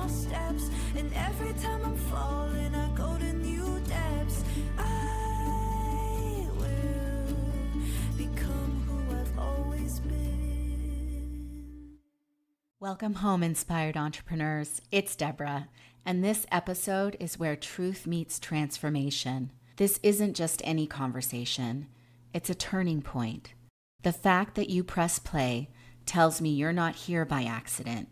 small steps, and every time I'm falling, I go to new depths. I will become who I've always been. Welcome home, inspired entrepreneurs. It's Deborah, and this episode is where truth meets transformation. This isn't just any conversation. It's a turning point. The fact that you press play tells me you're not here by accident.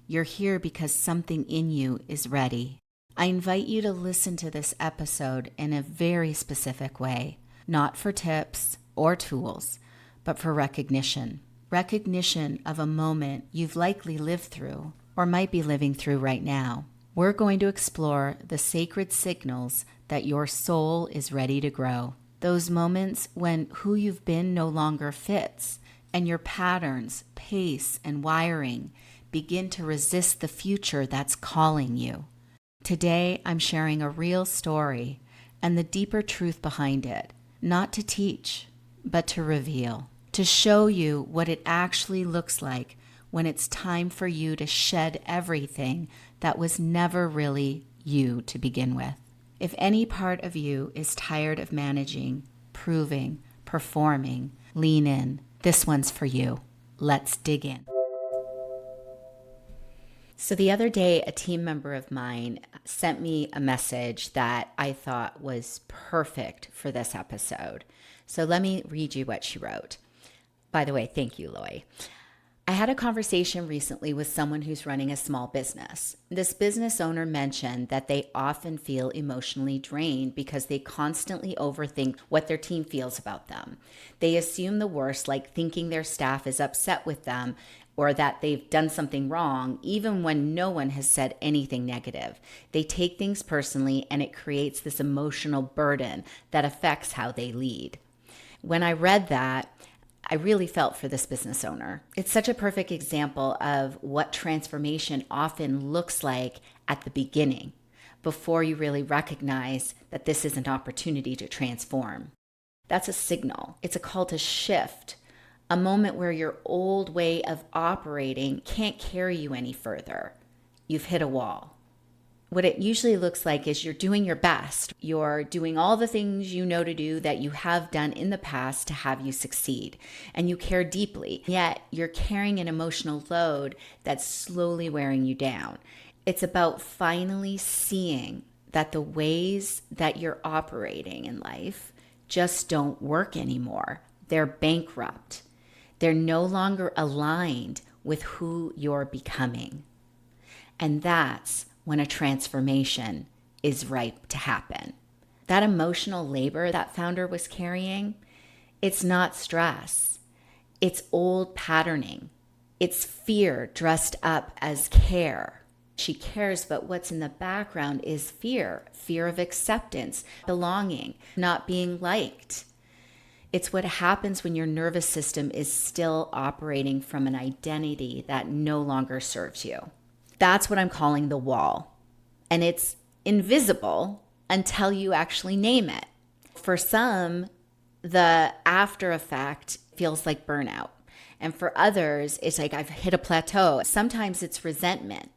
You're here because something in you is ready. I invite you to listen to this episode in a very specific way, not for tips or tools, but for recognition. Recognition of a moment you've likely lived through or might be living through right now. We're going to explore the sacred signals that your soul is ready to grow. Those moments when who you've been no longer fits and your patterns, pace, and wiring begin to resist the future that's calling you. Today, I'm sharing a real story and the deeper truth behind it, not to teach, but to reveal, to show you what it actually looks like when it's time for you to shed everything that was never really you to begin with. If any part of you is tired of managing, proving, performing, lean in. This one's for you. Let's dig in. So the other day, a team member of mine sent me a message that I thought was perfect for this episode. So let me read you what she wrote. By the way, thank you, Loy. I had a conversation recently with someone who's running a small business. This business owner mentioned that they often feel emotionally drained because they constantly overthink what their team feels about them. They assume the worst, like thinking their staff is upset with them or that they've done something wrong, even when no one has said anything negative. They take things personally, and it creates this emotional burden that affects how they lead. When I read that, I really felt for this business owner. It's such a perfect example of what transformation often looks like at the beginning, before you really recognize that this is an opportunity to transform. That's a signal. It's a call to shift, a moment where your old way of operating can't carry you any further. You've hit a wall. What it usually looks like is you're doing your best. You're doing all the things you know to do that you have done in the past to have you succeed. And you care deeply, yet you're carrying an emotional load that's slowly wearing you down. It's about finally seeing that the ways that you're operating in life just don't work anymore. They're bankrupt. They're no longer aligned with who you're becoming. And that's when a transformation is ripe to happen. That emotional labor that founder was carrying, it's not stress. It's old patterning. It's fear dressed up as care. She cares, but what's in the background is fear of acceptance, belonging, not being liked. It's what happens when your nervous system is still operating from an identity that no longer serves you. That's what I'm calling the wall. And it's invisible until you actually name it. For some, the after effect feels like burnout. And for others, it's like I've hit a plateau. Sometimes it's resentment.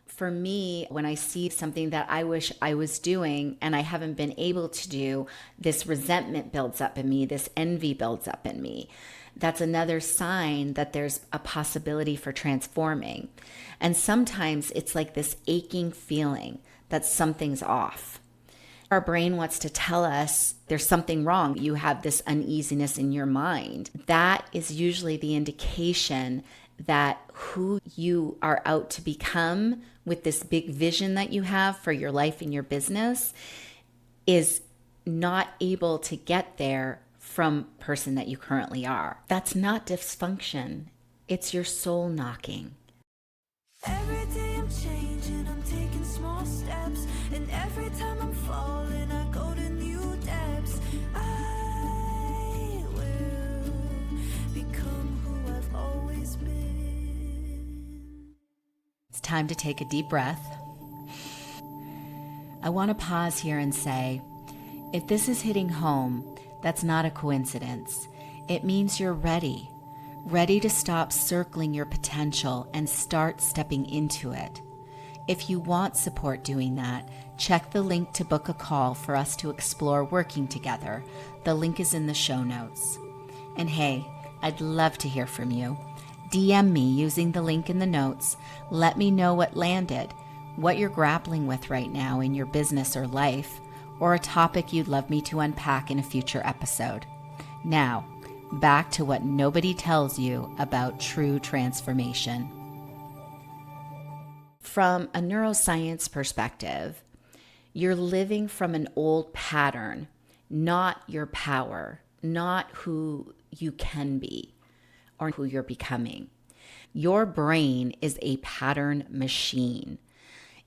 For me, when I see something that I wish I was doing and I haven't been able to do, this resentment builds up in me, this envy builds up in me. That's another sign that there's a possibility for transforming. And sometimes it's like this aching feeling that something's off. Our brain wants to tell us there's something wrong. You have this uneasiness in your mind. That is usually the indication that who you are out to become with this big vision that you have for your life and your business is not able to get there from person that you currently are. That's not dysfunction. It's your soul knocking. Every day I'm changing, I'm taking small steps, and every time I'm falling, I go to new depths. I will become who I've always been. It's time to take a deep breath. I want to pause here and say, if this is hitting home, that's not a coincidence. It means you're ready to stop circling your potential and start stepping into it. If you want support doing that, check the link to book a call for us to explore working together. The link is in the show notes. And hey, I'd love to hear from you. DM me using the link in the notes. Let me know what landed, what you're grappling with right now in your business or life, or a topic you'd love me to unpack in a future episode. Now, back to what nobody tells you about true transformation. From a neuroscience perspective, you're living from an old pattern, not your power, not who you can be or who you're becoming. Your brain is a pattern machine.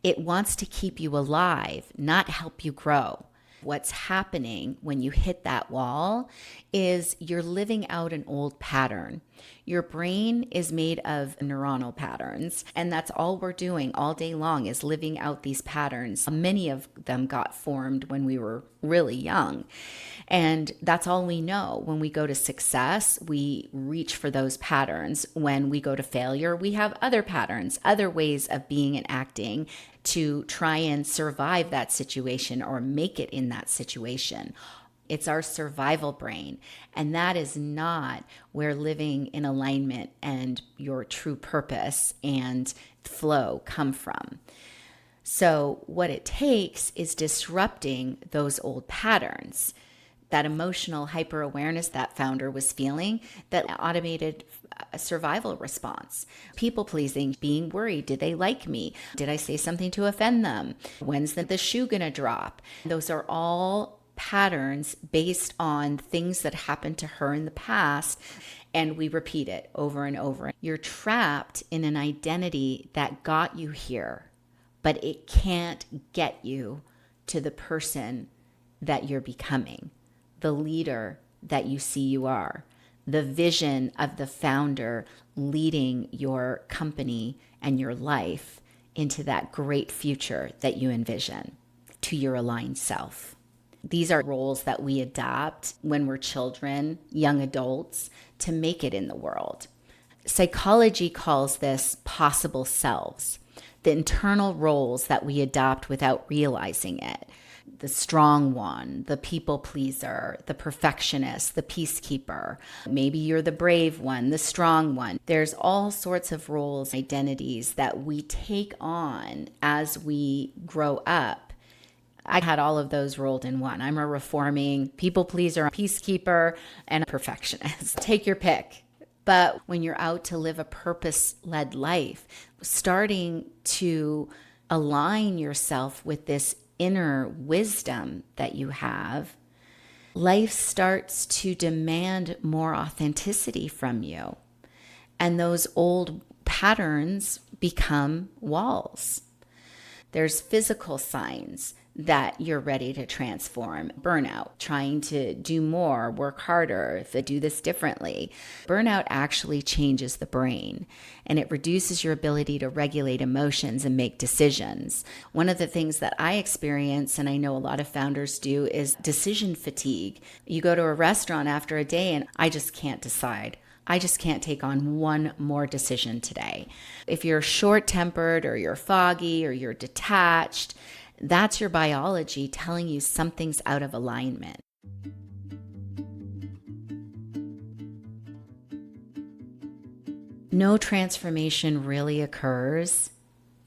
It wants to keep you alive, not help you grow. What's happening when you hit that wall is you're living out an old pattern. Your brain is made of neuronal patterns, and that's all we're doing all day long is living out these patterns. Many of them got formed when we were really young, and that's all we know. When we go to success, we reach for those patterns. When we go to failure, we have other patterns, other ways of being and acting to try and survive that situation or make it in that situation. It's our survival brain, and that is not where living in alignment and your true purpose and flow come from. So what it takes is disrupting those old patterns. That emotional hyper-awareness that founder was feeling, that automated survival response. People-pleasing, being worried. Did they like me? Did I say something to offend them? When's the shoe gonna drop? Those are all patterns based on things that happened to her in the past, and we repeat it over and over. You're trapped in an identity that got you here, but it can't get you to the person that you're becoming, the leader that you see you are, the vision of the founder leading your company and your life into that great future that you envision to your aligned self. These are roles that we adopt when we're children, young adults, to make it in the world. Psychology calls this possible selves, the internal roles that we adopt without realizing it. The strong one, the people pleaser, the perfectionist, the peacekeeper. Maybe you're the brave one, the strong one. There's all sorts of roles, identities that we take on as we grow up. I had all of those rolled in one. I'm a reforming people pleaser, peacekeeper, and a perfectionist. Take your pick. But when you're out to live a purpose-led life, starting to align yourself with this inner wisdom that you have, life starts to demand more authenticity from you. And those old patterns become walls. There's physical signs that you're ready to transform. Burnout, trying to do more, work harder, if I do this differently. Burnout actually changes the brain, and it reduces your ability to regulate emotions and make decisions. One of the things that I experience, and I know a lot of founders do, is decision fatigue. You go to a restaurant after a day and I just can't decide. I just can't take on one more decision today. If you're short-tempered or you're foggy or you're detached, that's your biology telling you something's out of alignment. No transformation really occurs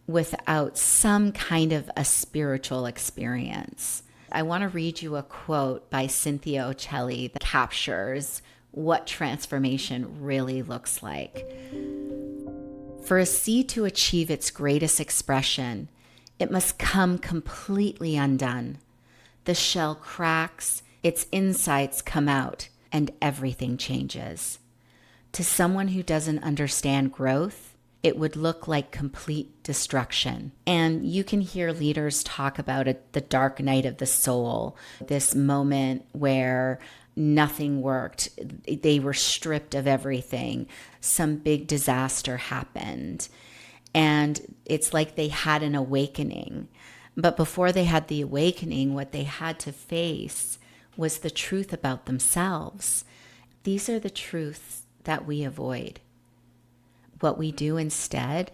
without some kind of a spiritual experience. I want to read you a quote by Cynthia Ocelli that captures what transformation really looks like. For a seed to achieve its greatest expression, it must come completely undone. The shell cracks, its insides come out, and everything changes. To someone who doesn't understand growth, it would look like complete destruction. And you can hear leaders talk about it, the dark night of the soul, this moment where nothing worked. They were stripped of everything. Some big disaster happened. And it's like they had an awakening. But before they had the awakening, what they had to face was the truth about themselves. These are the truths that we avoid. What we do instead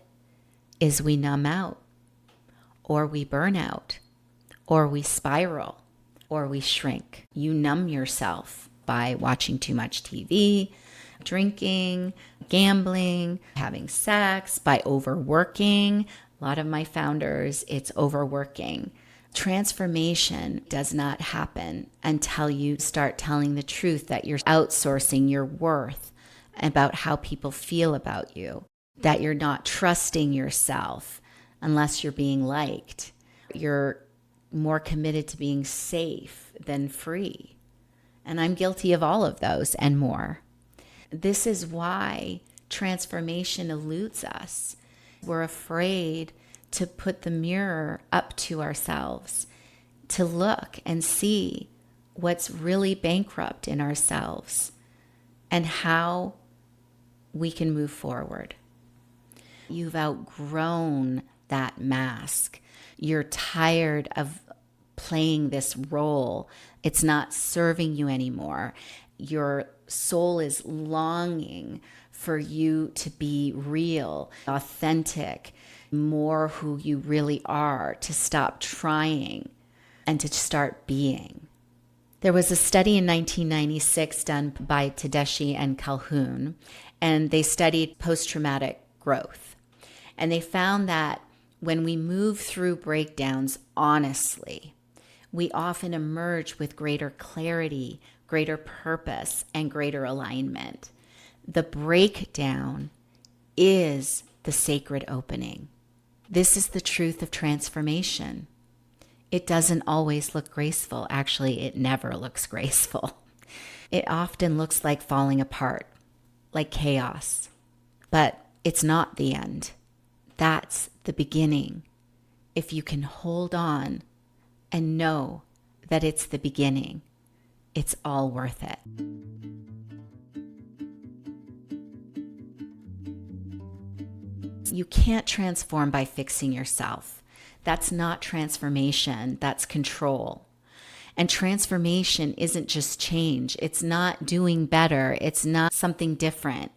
is we numb out. or we burn out, or we spiral, or we shrink. You numb yourself by watching too much TV, drinking, gambling, having sex, by overworking. A lot of my founders, it's overworking. Transformation does not happen until you start telling the truth that you're outsourcing your worth about how people feel about you, that you're not trusting yourself unless you're being liked. You're more committed to being safe than free. And I'm guilty of all of those and more. This is why transformation eludes us. We're afraid to put the mirror up to ourselves, to look and see what's really bankrupt in ourselves and how we can move forward. You've outgrown that mask. You're tired of playing this role. It's not serving you anymore. Your soul is longing for you to be real, authentic, more who you really are, to stop trying and to start being. There was a study in 1996 done by Tedeschi and Calhoun, and they studied post-traumatic growth. And they found that when we move through breakdowns honestly, we often emerge with greater clarity, greater purpose, and greater alignment. The breakdown is the sacred opening. This is the truth of transformation. It doesn't always look graceful. Actually, it never looks graceful. It often looks like falling apart, like chaos. But it's not the end. That's the beginning. If you can hold on and know that it's the beginning, it's all worth it. You can't transform by fixing yourself. That's not transformation, that's control. And transformation isn't just change. It's not doing better. It's not something different.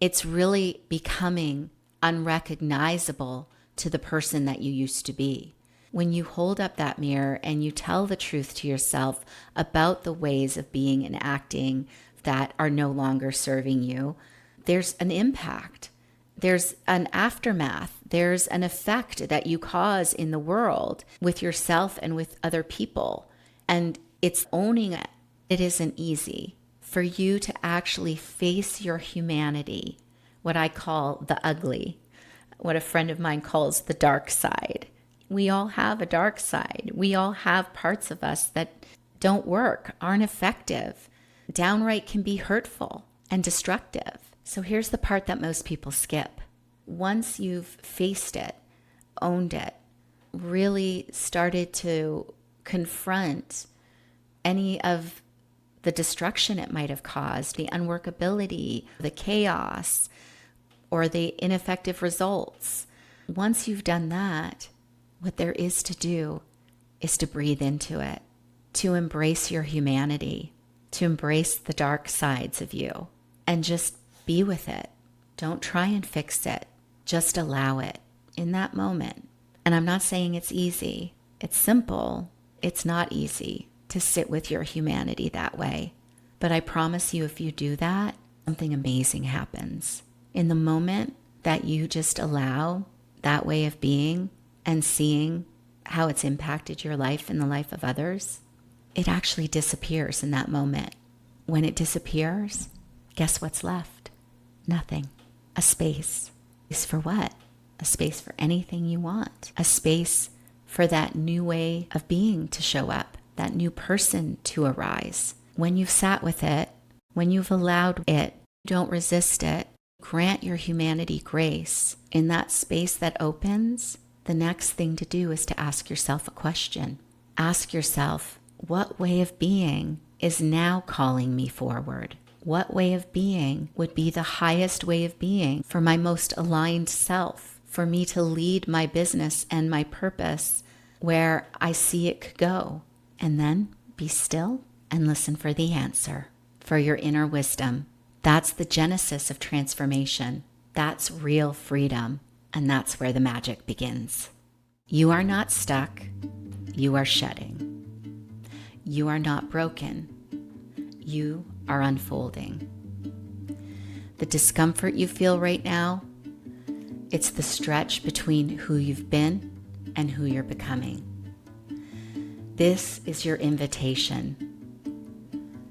It's really becoming unrecognizable to the person that you used to be. When you hold up that mirror and you tell the truth to yourself about the ways of being and acting that are no longer serving you, there's an impact. There's an aftermath. There's an effect that you cause in the world with yourself and with other people. And it's owning it. It isn't easy for you to actually face your humanity, what I call the ugly, what a friend of mine calls the dark side. We all have a dark side. We all have parts of us that don't work, aren't effective, downright can be hurtful and destructive. So here's the part that most people skip. Once you've faced it, owned it, really started to confront any of the destruction it might have caused, the unworkability, the chaos, or the ineffective results. Once you've done that, what there is to do is to breathe into it, to embrace your humanity, to embrace the dark sides of you, and just be with it. Don't try and fix it. Just allow it in that moment. And I'm not saying it's easy. It's simple. It's not easy to sit with your humanity that way. But I promise you, if you do that, something amazing happens. In the moment that you just allow that way of being and seeing how it's impacted your life and the life of others, it actually disappears in that moment. When it disappears, guess what's left? Nothing. A space. Space for what? A space for anything you want. A space for that new way of being to show up, that new person to arise. When you've sat with it, when you've allowed it, don't resist it. Grant your humanity grace. In that space that opens, the next thing to do is to ask yourself a question. Ask yourself, what way of being is now calling me forward? What way of being would be the highest way of being for my most aligned self, for me to lead my business and my purpose where I see it could go? And then be still and listen for the answer, for your inner wisdom. That's the genesis of transformation. That's real freedom. And that's where the magic begins. You are not stuck. You are shedding. You are not broken. You are unfolding. The discomfort you feel right now, it's the stretch between who you've been and who you're becoming. This is your invitation,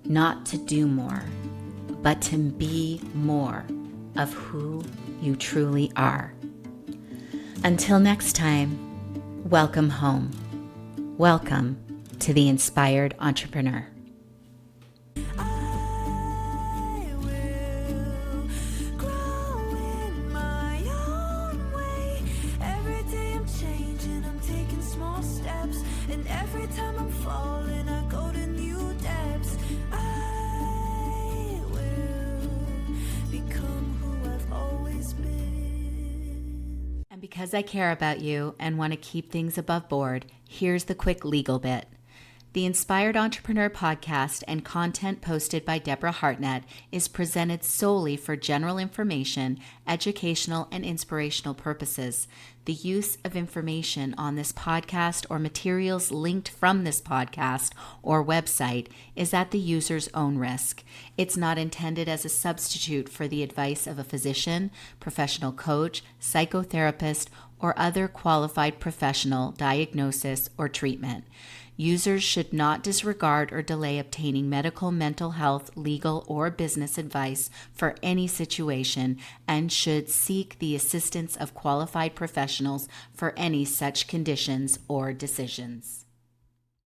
not to do more, but to be more of who you truly are. Until next time, welcome home. Welcome to the Inspired Entrepreneur. I will grow in my own way. Every day I'm changing, I'm taking small steps, and every time I'm falling, I go to new depths. I will become who I've always been. And because I care about you and want to keep things above board, here's the quick legal bit. The Inspired Entrepreneur podcast and content posted by Deborah Hartnett is presented solely for general information, educational, and inspirational purposes. The use of information on this podcast or materials linked from this podcast or website is at the user's own risk. It's not intended as a substitute for the advice of a physician, professional coach, psychotherapist, or other qualified professional diagnosis or treatment. Users should not disregard or delay obtaining medical, mental health, legal, or business advice for any situation and should seek the assistance of qualified professionals for any such conditions or decisions.